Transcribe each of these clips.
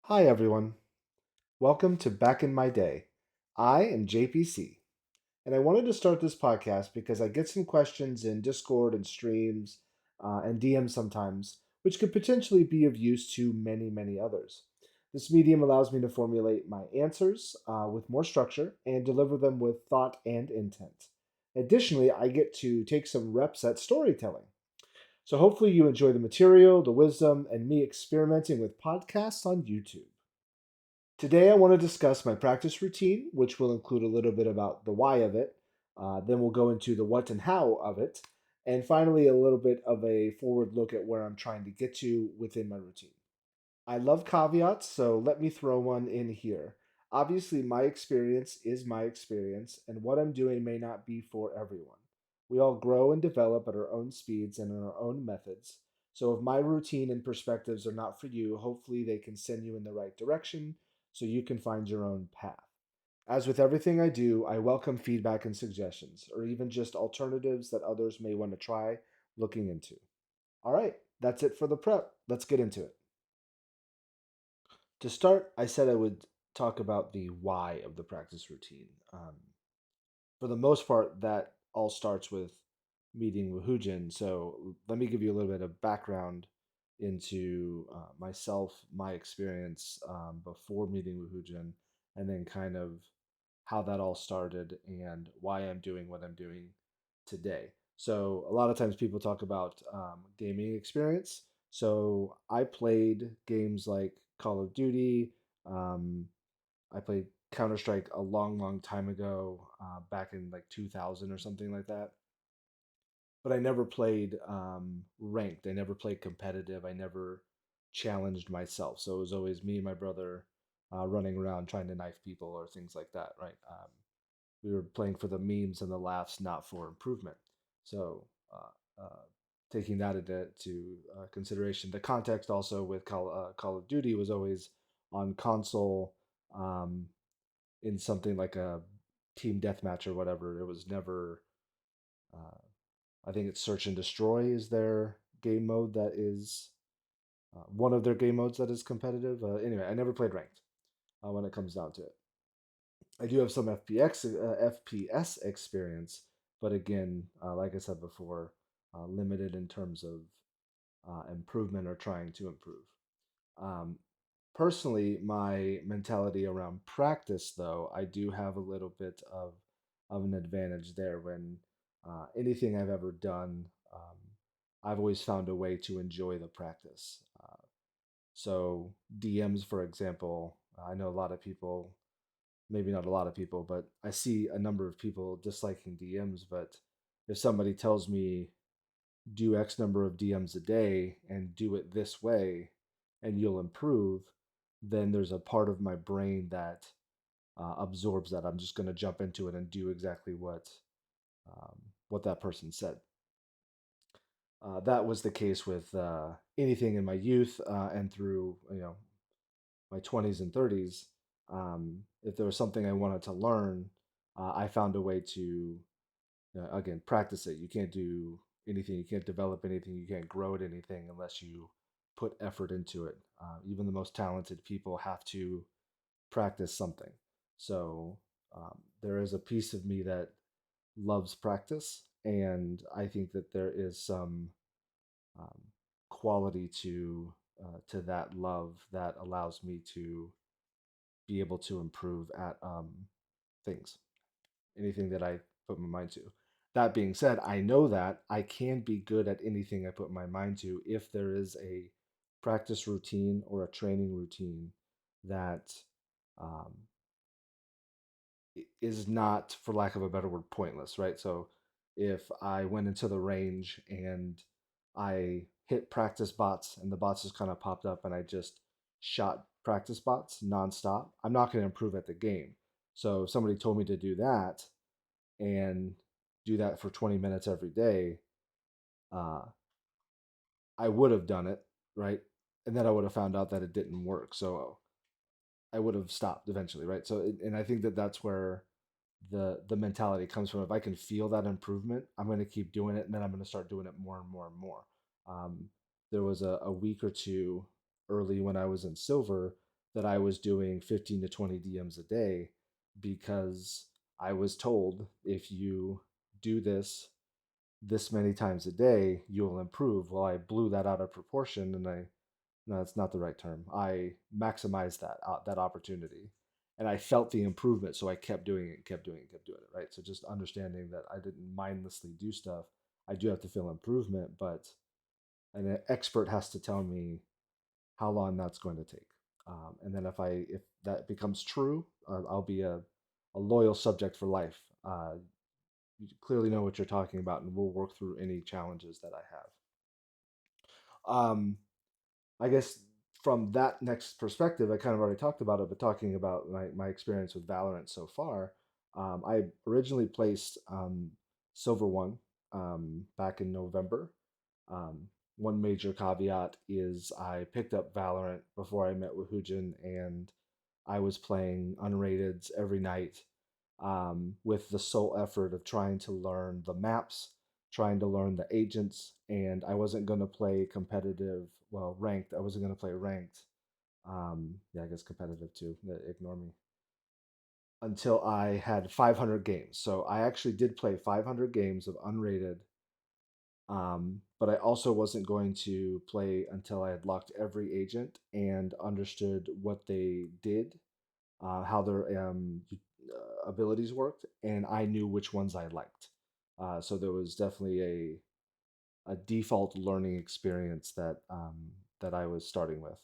Hi, everyone. Welcome to Back in My Day. I am JPC, and I wanted to start this podcast because I get some questions in Discord and streams and DMs sometimes, which could potentially be of use to many, many others. This medium allows me to formulate my answers with more structure and deliver them with thought and intent. Additionally, I get to take some reps at storytelling. So hopefully, you enjoy the material, the wisdom, and me experimenting with podcasts on YouTube. Today, I want to discuss my practice routine, which will include a little bit about the why of it. Then we'll go into the what and how of it. And finally, a little bit of a forward look at where I'm trying to get to within my routine. I love caveats, so let me throw one in here. Obviously, my experience is my experience, and what I'm doing may not be for everyone. We all grow and develop at our own speeds and in our own methods. So, if my routine and perspectives are not for you, hopefully they can send you in the right direction so you can find your own path. As with everything I do, I welcome feedback and suggestions, or even just alternatives that others may want to try looking into. All right, that's it for the prep. Let's get into it. To start, I said I would talk about the why of the practice routine. For the most part, that all starts with meeting woohoojin. So let me give you a little bit of background into myself, my experience before meeting woohoojin, and then kind of how that all started and why I'm doing what I'm doing today. So a lot of times people talk about gaming experience. So I played games like Call of Duty. Um, I played Counter Strike a long, long time ago, back in like 2000 or something like that. But I never played ranked. I never played competitive. I never challenged myself. So it was always me and my brother running around trying to knife people or things like that, right? We were playing for the memes and the laughs, not for improvement. So, taking that into consideration, the context also with Call of Duty was always on console, um, in something like a team deathmatch or whatever. It was never. Uh, I think it's Search and Destroy is their game mode that is one of their game modes that is competitive. Anyway, I never played ranked when it comes down to it. I do have some FPS experience, but again, like I said before, limited in terms of improvement or trying to improve. Um, Personally, my mentality around practice, though, I do have a little bit of an advantage there. When anything I've ever done, I've always found a way to enjoy the practice. So DMs, for example, I know a lot of people, maybe not a lot of people, but I see a number of people disliking DMs. But if somebody tells me do X number of DMs a day and do it this way, and you'll improve, then there's a part of my brain that absorbs that. I'm just going to jump into it and do exactly what that person said. That was the case with anything in my youth and through my 20s and 30s. If there was something I wanted to learn, I found a way to again practice it. You can't do anything, you can't develop anything, you can't grow at anything unless you put effort into it. Even the most talented people have to practice something. So there is a piece of me that loves practice, and I think that there is some um, quality to that love that allows me to be able to improve at things, anything that I put my mind to. That being said, I know that I can be good at anything I put my mind to if there is a practice routine or a training routine that um, is not, for lack of a better word, pointless, right? So if I went into the range and I hit practice bots and the bots just kind of popped up and I just shot practice bots nonstop, I'm not going to improve at the game. So if somebody told me to do that and do that for 20 minutes every day, uh, I would have done it, right? And then I would have found out that it didn't work. So I would have stopped eventually, right? So, and I think that that's where the mentality comes from. If I can feel that improvement, I'm going to keep doing it, and then I'm going to start doing it more and more and more. Um, there was a week or two early when I was in silver that I was doing 15 to 20 DMs a day because I was told if you do this many times a day, you'll improve. Well, I blew that out of proportion, and I no, that's not the right term. I maximized that opportunity, and I felt the improvement, so I kept doing it, kept doing it, kept doing it. Right. So just understanding that I didn't mindlessly do stuff. I do have to feel improvement, but an expert has to tell me how long that's going to take. And then if that becomes true, I'll be a loyal subject for life. You clearly know what you're talking about, and we'll work through any challenges that I have. I guess from that next perspective, I kind of already talked about it, but talking about my experience with Valorant so far, I originally placed Silver One back in November. Um, One major caveat is I picked up Valorant before I met with Hujin, and I was playing unrateds every night with the sole effort of trying to learn the maps, trying to learn the agents, and I wasn't going to play competitive, well, ranked. I wasn't going to play ranked. Yeah, I guess competitive too. Ignore me. Until I had 500 games. So I actually did play 500 games of unrated, but I also wasn't going to play until I had locked every agent and understood what they did, how their abilities worked, and I knew which ones I liked. So there was definitely a default learning experience that I was starting with.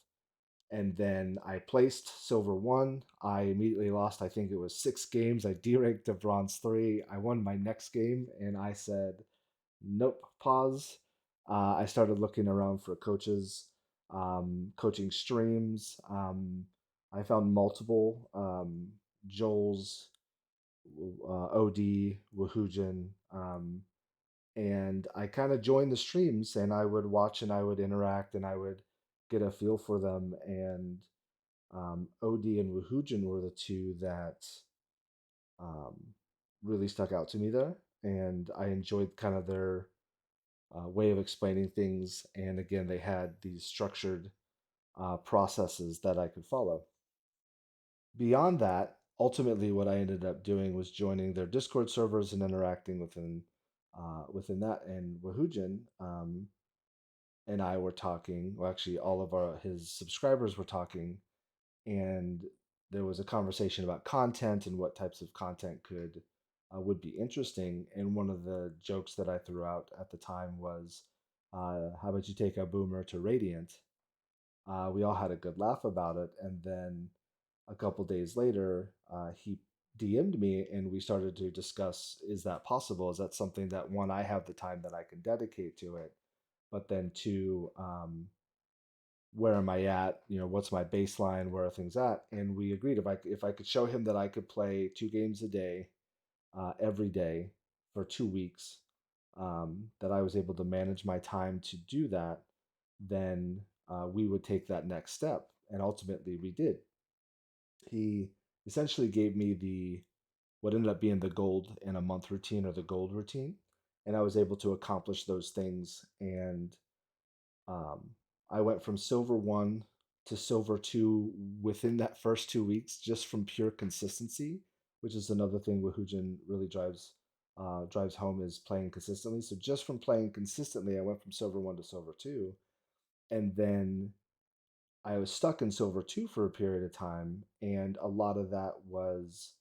And then I placed Silver One. I immediately lost, I think it was 6 games. I deranked to Bronze 3. I won my next game, and I said, nope, pause. I started looking around for coaches, coaching streams. I found multiple Joel's, OD, woohoojin, and I kind of joined the streams and I would watch and I would interact and I would get a feel for them. And OD and woohoojin were the two that um, really stuck out to me there. And I enjoyed kind of their way of explaining things. And again, they had these structured processes that I could follow. Beyond that, ultimately, what I ended up doing was joining their Discord servers and interacting within that. And Wahujin and I were talking. Well, actually, all of our his subscribers were talking, and there was a conversation about content and what types of content could would be interesting. And one of the jokes that I threw out at the time was, "How about you take a boomer to Radiant?" We all had a good laugh about it, and then a couple days later, he DM'd me, and we started to discuss: is that possible? Is that something that one, I have the time that I can dedicate to it, but then two, where am I at? You know, what's my baseline? Where are things at? And we agreed if I could show him that I could play 2 games a day, every day for 2 weeks, that I was able to manage my time to do that, then we would take that next step. And ultimately, we did. He essentially gave me the what ended up being the gold in a month routine, or the gold routine, and I was able to accomplish those things. And um, I went from silver one to silver two within that first 2 weeks, just from pure consistency, which is another thing Wahujin really drives home, is playing consistently. So just from playing consistently, I went from silver one to silver two, and then I was stuck in silver two for a period of time, and a lot of that was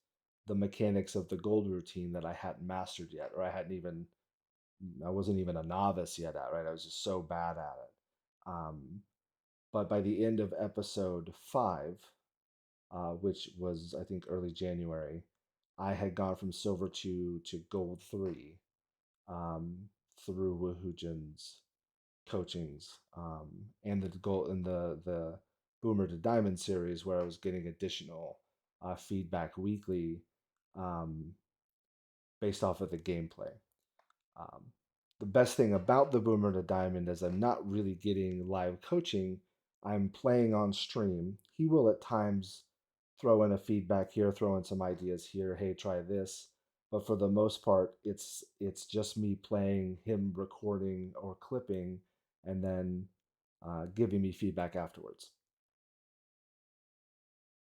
the mechanics of the gold routine that I hadn't mastered yet, or I wasn't even a novice yet at, right? I was just so bad at it. But by the end of episode five, which was, I think, early January, I had gone from silver two to gold three, um, through Woohoojin's coachings, and the goal in the Boomer to Diamond series, where I was getting additional feedback weekly, um, based off of the gameplay. Um, the best thing about the Boomer to Diamond is I'm not really getting live coaching. I'm playing on stream. He will at times throw in a feedback here, throw in some ideas here. Hey, try this. But for the most part, it's just me playing, him recording or clipping, and then giving me feedback afterwards.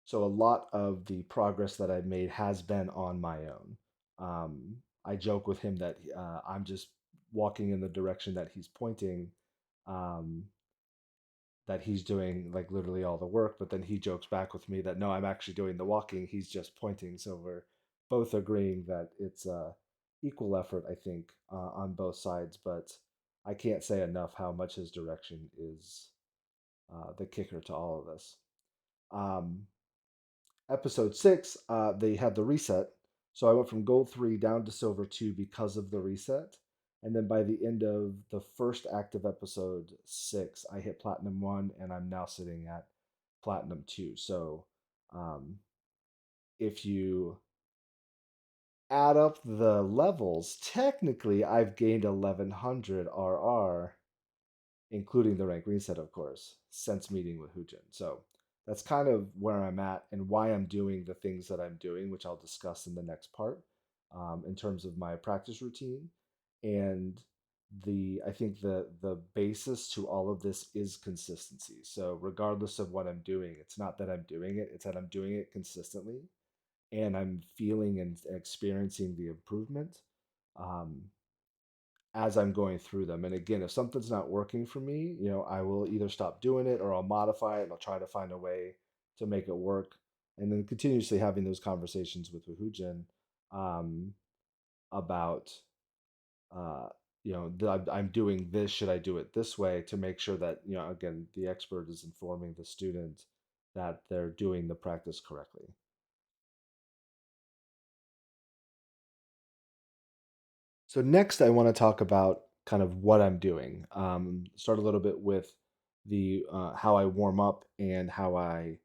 So a lot of the progress that I've made has been on my own. I joke with him that I'm just walking in the direction that he's pointing, um, that he's doing like literally all the work, but then he jokes back with me that no, I'm actually doing the walking, he's just pointing. So we're both agreeing that it's equal effort, I think, on both sides, but I can't say enough how much his direction is the kicker to all of this. Um, Episode six, they had the reset. So I went from gold three down to silver two because of the reset. And then by the end of the first act of episode six, I hit platinum one, and I'm now sitting at platinum two. So um, if you add up the levels, technically I've gained 1100 RR, including the rank reset, of course, since meeting with Hujin. So that's kind of where I'm at and why I'm doing the things that I'm doing, which I'll discuss in the next part, in terms of my practice routine. And I think the basis to all of this is consistency. So regardless of what I'm doing, it's not that I'm doing it; it's that I'm doing it consistently, and I'm feeling and experiencing the improvement. Um, as I'm going through them. And again, if something's not working for me, I will either stop doing it or I'll modify it and I'll try to find a way to make it work. And then continuously having those conversations with Woohoojin um, about, uh, that I'm doing this. Should I do it this way to make sure that, again, the expert is informing the student that they're doing the practice correctly. So next, I want to talk about kind of what I'm doing. Start a little bit with the how I warm up and how I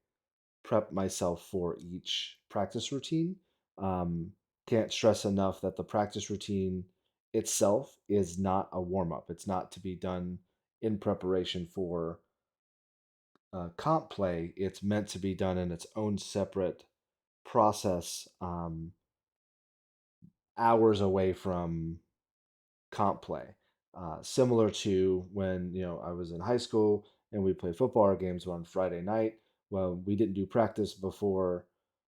prep myself for each practice routine. Um, can't stress enough that the practice routine itself is not a warm up. It's not to be done in preparation for comp play. It's meant to be done in its own separate process, hours away from comp play. Similar to when I was in high school and we played football games on Friday night. Well, we didn't do practice before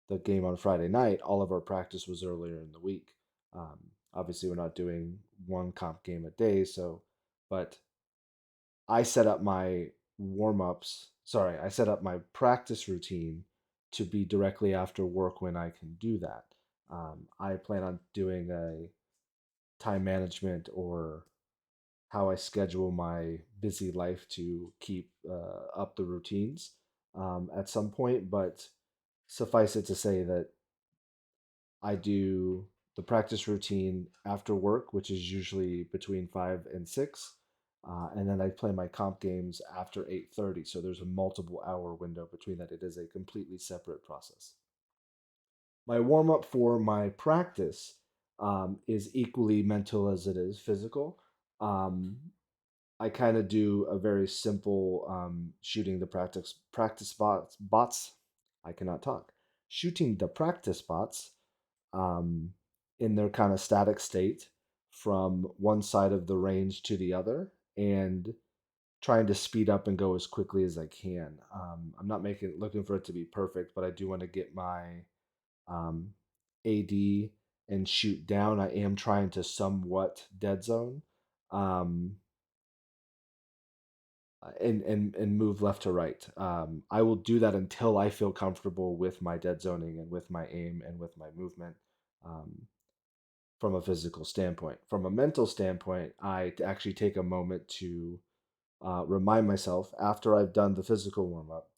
the game on Friday night. All of our practice was earlier in the week. Um, Obviously, we're not doing one comp game a day, so but I set up my warm ups. Sorry, I set up my practice routine to be directly after work when I can do that. I plan on doing a time management or how I schedule my busy life to keep up the routines at some point. But suffice it to say that I do the practice routine after work, which is usually between 5 and 6. And then I play my comp games after 8:30. So there's a multiple hour window between that. It is a completely separate process. My warm up for my practice is equally mental as it is physical. Um, I kind of do a very simple shooting the practice bots. I cannot talk. Shooting the practice bots um, in their kind of static state from one side of the range to the other, and trying to speed up and go as quickly as I can. I'm not making looking for it to be perfect, but I do want to get my um, AD and shoot down. I am trying to somewhat dead zone. Um, and move left to right. I will do that until I feel comfortable with my dead zoning and with my aim and with my movement um, from a physical standpoint. From a mental standpoint, actually take a moment to remind myself after I've done the physical warm up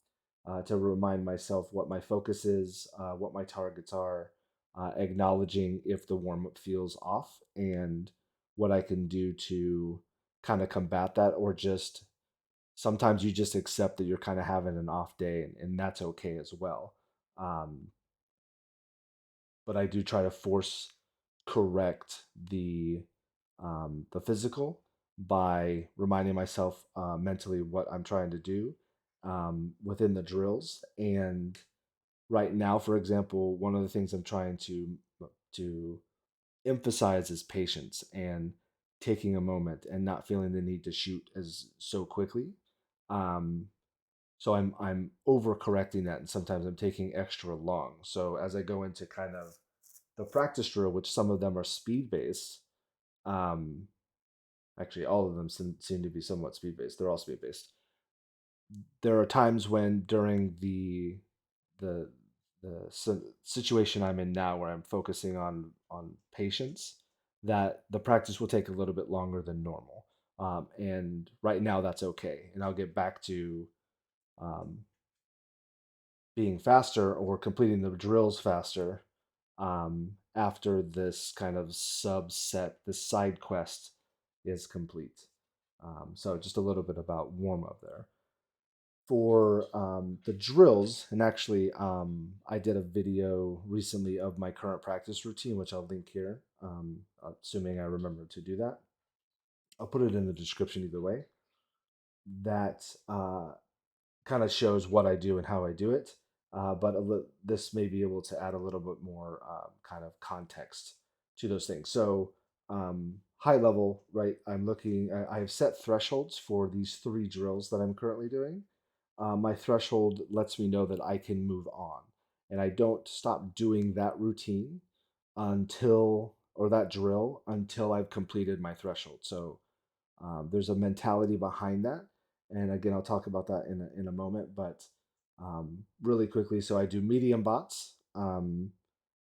to remind myself what my focus is, what my targets are, acknowledging if the warm up feels off, and what I can do to kind of combat that or just sometimes you just accept that you're kind of having an off day and that's okay as well. Um, but I do try to force correct the physical by reminding myself mentally what I'm trying to do within the drills. And right now, for example, one of the things I'm trying to emphasize is patience and taking a moment and not feeling the need to shoot as so quickly. Um, So I'm overcorrecting that, and sometimes I'm taking extra long. So as I go into kind of the practice drill, which some of them are speed based, um, actually all of them seem to be somewhat speed based. They're all speed based. There are times when during the situation I'm in now, where I'm focusing on patience, that the practice will take a little bit longer than normal. And right now that's okay, and I'll get back to um, being faster or completing the drills faster after this kind of subset, this side quest is complete. So just a little bit about warm up there. For the drills, and actually, I did a video recently of my current practice routine, which I'll link here, assuming I remember to do that. I'll put it in the description either way. That kind of shows what I do and how I do it. But this may be able to add a little bit more kind of context to those things. So, high level, right? I have set thresholds for these three drills that I'm currently doing. My threshold lets me know that I can move on. And I don't stop doing that routine or that drill until I've completed my threshold. So, there's a mentality behind that, and again, I'll talk about that in a moment. But really quickly, so I do medium bots,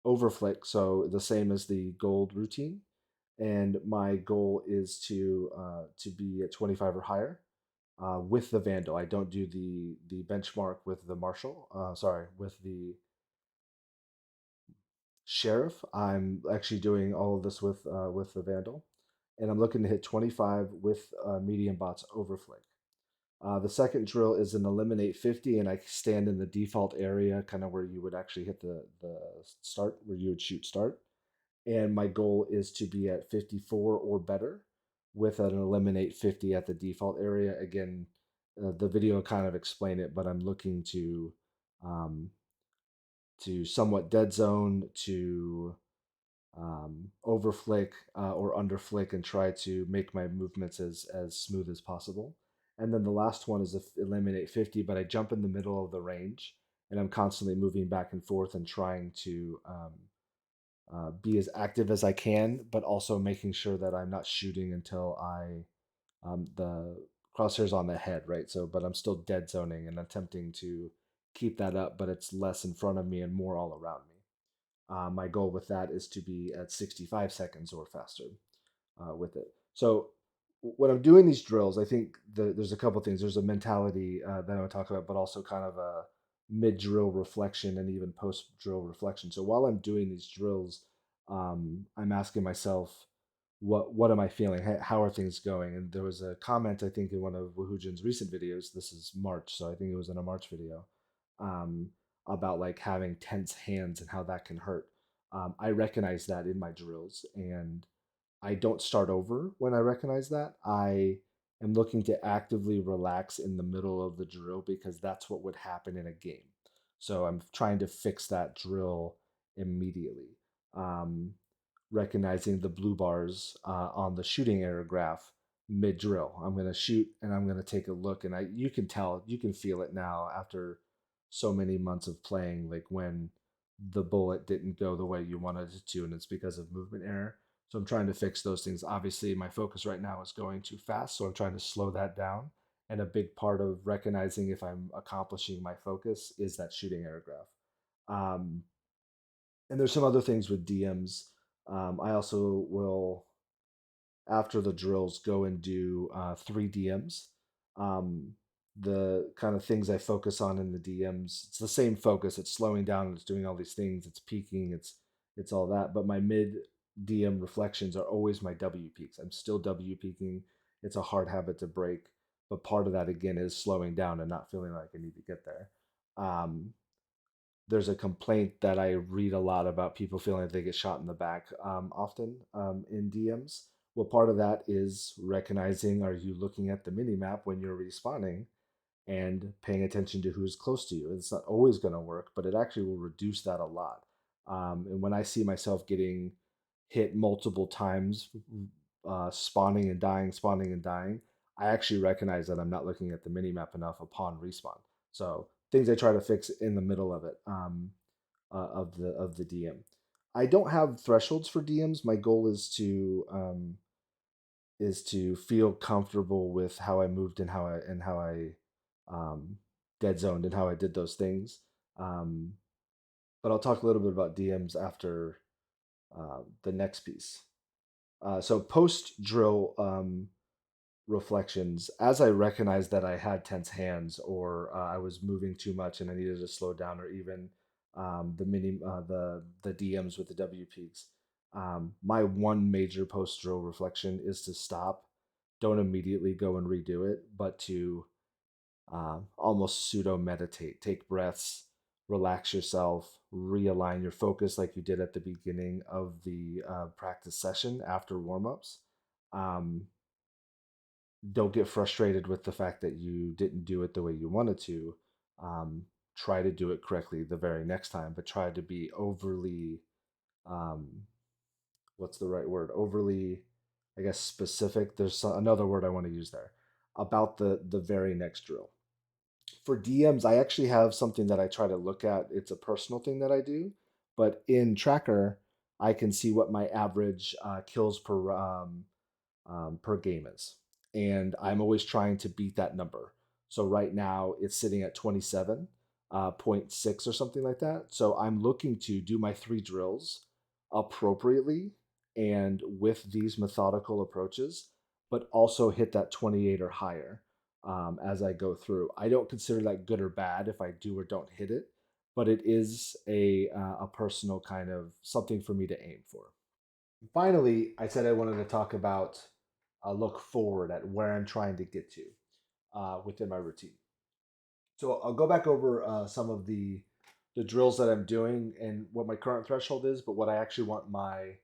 overflick, so the same as the gold routine, and my goal is to be at 25 or higher with the Vandal. I don't do the benchmark with the Marshal. Sorry, with the Sheriff. I'm actually doing all of this with the Vandal, and I'm looking to hit 25 with medium bots overflick. The second drill is an eliminate 50, and I stand in the default area, kind of where you would actually hit the start, where you would shoot start. And my goal is to be at 54 or better with an eliminate 50 at the default area. Again, the video kind of explain it, but I'm looking um, to somewhat dead zone, to overflick or underflick, and try to make my movements as smooth as possible. And then the last one is eliminate 50, but I jump in the middle of the range, and I'm constantly moving back and forth and trying to be as active as I can, but also making sure that I'm not shooting until the crosshairs on the head, right? So, but I'm still dead zoning and attempting to keep that up, but it's less in front of me and more all around me. My goal with that is to be at 65 seconds or faster with it. So when I'm doing these drills, I think there's a couple things. There's a mentality that I want to talk about, but also kind of a mid drill reflection and even post drill reflection. So while I'm doing these drills, I'm asking myself, what am I feeling? How are things going? And there was a comment I think in one of woohoojin's recent videos. This is March, so I think it was in a March video. Um, about like having tense hands and how that can hurt. I recognize that in my drills, and I don't start over when I recognize that. I am looking to actively relax in the middle of the drill because that's what would happen in a game. So I'm trying to fix that drill immediately. Um, Recognizing the blue bars on the shooting error graph mid drill. I'm going to shoot and I'm going to take a look, and you can tell, you can feel it now after so many months of playing, like when the bullet didn't go the way you wanted it to, and it's because of movement error. So I'm trying to fix those things. Obviously, my focus right now is going too fast, so I'm trying to slow that down. And a big part of recognizing if I'm accomplishing my focus is that shooting error graph. Um, and there's some other things with DMs. I also will, after the drills, go and do three DMs. Um, the kind of things I focus on in the DMs, it's the same focus. It's slowing down. It's doing all these things. It's peaking. It's all that. But my mid DM reflections are always my W peaks. I'm still W peaking. It's a hard habit to break, but part of that again is slowing down and not feeling like I need to get there. Um, there's a complaint that I read a lot about people feeling like they get shot in the back often in DMs. Well, part of that is recognizing, are you looking at the mini map when you're respawning and paying attention to who's close to you? It's not always going to work, but it actually will reduce that a lot. And when I see myself getting hit multiple times, spawning and dying, I actually recognize that I'm not looking at the mini map enough upon respawn. So things I try to fix in the middle of it, of the DM. I don't have thresholds for DMs. My goal is to feel comfortable with how I moved and how I um, dead zoned and how I did those things. Um, but I'll talk a little bit about DMs after the next piece. So post drill reflections, as I recognized that I had tense hands or I was moving too much and I needed to slow down, or even the DMs with the W peaks. My one major post drill reflection is to stop. Don't immediately go and redo it, but to almost pseudo meditate. Take breaths, relax yourself, realign your focus like you did at the beginning of the practice session after warm ups. Um, don't get frustrated with the fact that you didn't do it the way you wanted to. Um, Try to do it correctly the very next time, but try to be overly, um, what's the right word? Overly, I guess, specific. There's another word I want to use there about the very next drill. For DMs, I actually have something that I try to look at. It's a personal thing that I do, but in Tracker, I can see what my average kills per game is. And I'm always trying to beat that number. So right now it's sitting at 27.6 or something like that. So I'm looking to do my three drills appropriately and with these methodical approaches, but also hit that 28 or higher as I go through. I don't consider that good or bad if I do or don't hit it, but it is a personal kind of something for me to aim for. Finally, I said I wanted to talk about look forward at where I'm trying to get to within my routine. So I'll go back over some of the drills that I'm doing and what my current threshold is, but what I actually want my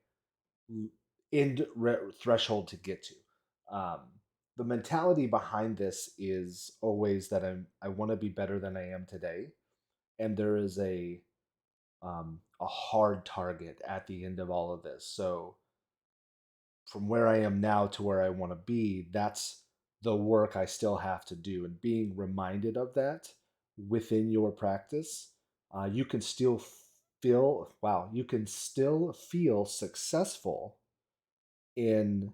threshold to get to. Um, the mentality behind this is always that I want to be better than I am today, and there is a hard target at the end of all of this. So from where I am now to where I want to be, that's the work I still have to do. And being reminded of that within your practice, you can still you can still feel successful in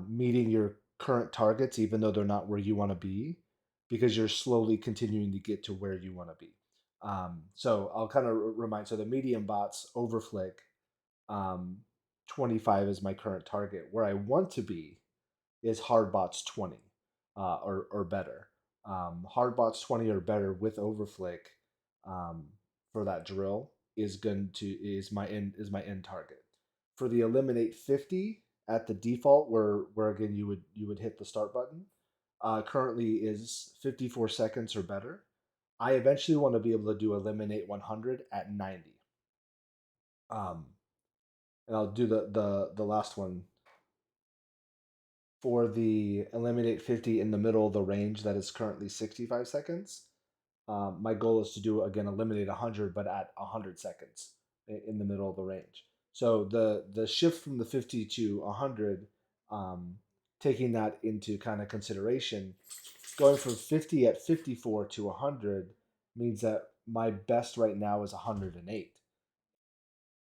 meeting your current targets, even though they're not where you want to be, because you're slowly continuing to get to where you want to be. So I'll kind of remind. So the medium bots overflick, um, 25 is my current target. Where I want to be is hardbots 20 or better. Hardbots 20 or better with overflick um, for that drill is my end target. For the eliminate 50 at the default, where again you would hit the start button. Currently is 54 seconds or better. I eventually want to be able to do eliminate 100 at 90. Um, and I'll do the last one for the eliminate 50 in the middle of the range that is currently 65 seconds. My goal is to do again eliminate 100, but at 100 seconds in the middle of the range. So the shift from the 50 to 100, um, taking that into kind of consideration, going from 50 at 54 to 100 means that my best right now is 108.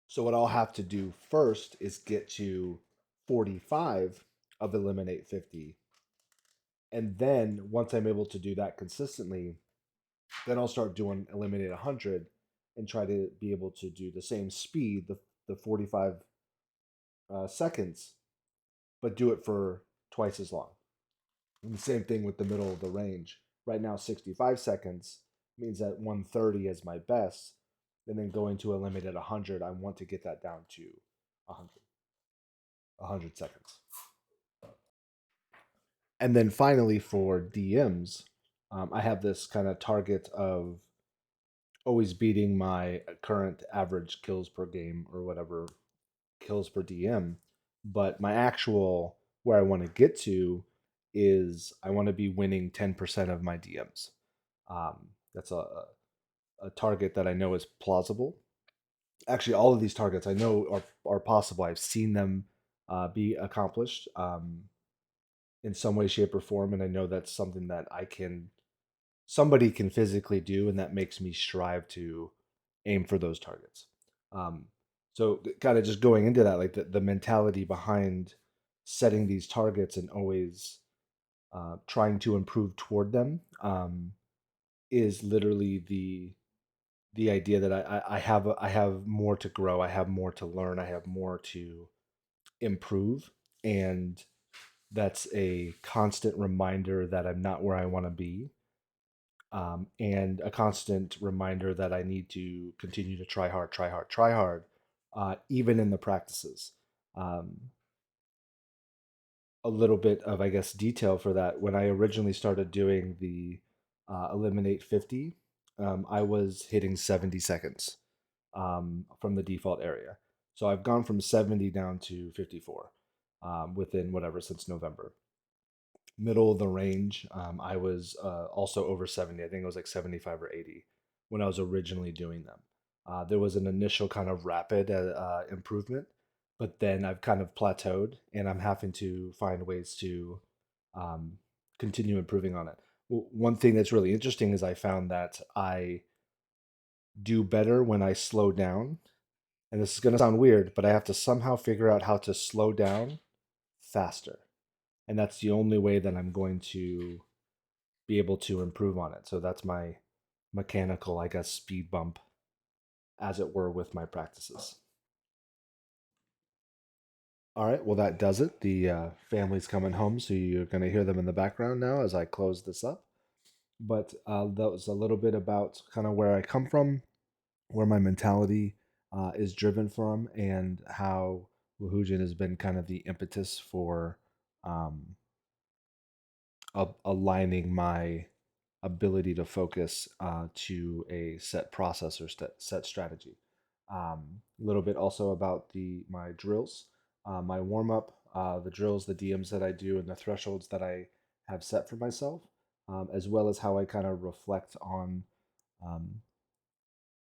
So what I'll have to do first is get to 45 of eliminate 50. And then once I'm able to do that consistently, then I'll start doing eliminate 100 and try to be able to do the same speed, the 45 seconds, but do it for twice as long. And the same thing with the middle of the range. Right now, 65 seconds means that 130 is my best. And then going to eliminate 100, I want to get that down to 100, 100 seconds. And then finally for DMs, I have this kind of target of always beating my current average kills per game or whatever kills per DM. But my actual where I want to get to is I want to be winning 10% of my DMs. That's a target that I know is plausible. Actually, all of these targets I know are possible. I've seen them be accomplished in some way, shape, or form, and I know that's something that I can somebody can physically do, and that makes me strive to aim for those targets. Um, so kind of just going into that, like the mentality behind setting these targets and always trying to improve toward them is literally the idea that I have more to grow, I have more to learn, I have more to improve, and that's a constant reminder that I'm not where I want to be, and a constant reminder that I need to continue to try hard, try hard, try hard, even in the practices. Um, a little bit of, I guess, detail for that. When I originally started doing the Eliminate 50, I was hitting 70 seconds from the default area. So I've gone from 70 down to 54 within whatever since November. Middle of the range, I was also over 70. I think it was like 75 or 80 when I was originally doing them. There was an initial kind of rapid improvement, but then I've kind of plateaued and I'm having to find ways to um, continue improving on it. One thing that's really interesting is I found that I do better when I slow down. And this is going to sound weird, but I have to somehow figure out how to slow down faster. And that's the only way that I'm going to be able to improve on it. So that's my mechanical, I guess, speed bump, as it were, with my practices. All right, well, that does it. The family's coming home, so you're going to hear them in the background now as I close this up. But that was a little bit about kind of where I come from, where my mentality is driven from, and how woohoojin has been kind of the impetus for um, aligning my ability to focus to a set process or set strategy. A little bit also about the my drills, my warm up, the drills, the DMs that I do, and the thresholds that I have set for myself, as well as how I kind of reflect on um,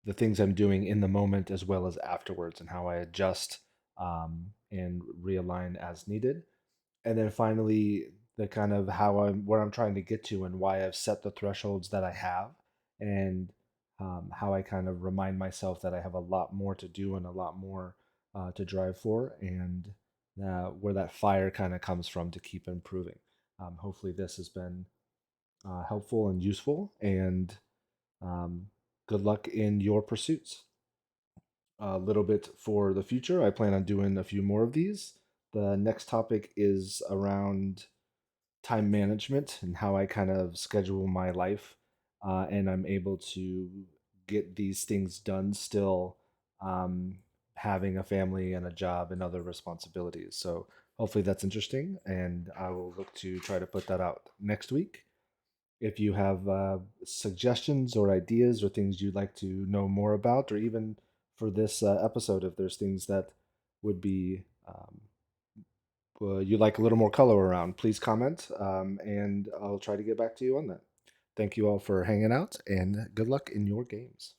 the things I'm doing in the moment as well as afterwards, and how I adjust and realign as needed. And then finally, the kind of how I'm where I'm trying to get to and why I've set the thresholds that I have, and how I kind of remind myself that I have a lot more to do and a lot more to drive for, and where that fire kind of comes from to keep improving. Hopefully, this has been helpful and useful, and um, good luck in your pursuits. A little bit for the future, I plan on doing a few more of these. The next topic is around time management and how I kind of schedule my life, and I'm able to get these things done still, um, having a family and a job and other responsibilities. So hopefully that's interesting, and I will look to try to put that out next week. If you have suggestions or ideas or things you'd like to know more about, or even for this episode, if there's things that would be you'd like a little more color around, please comment, and I'll try to get back to you on that. Thank you all for hanging out, and good luck in your games.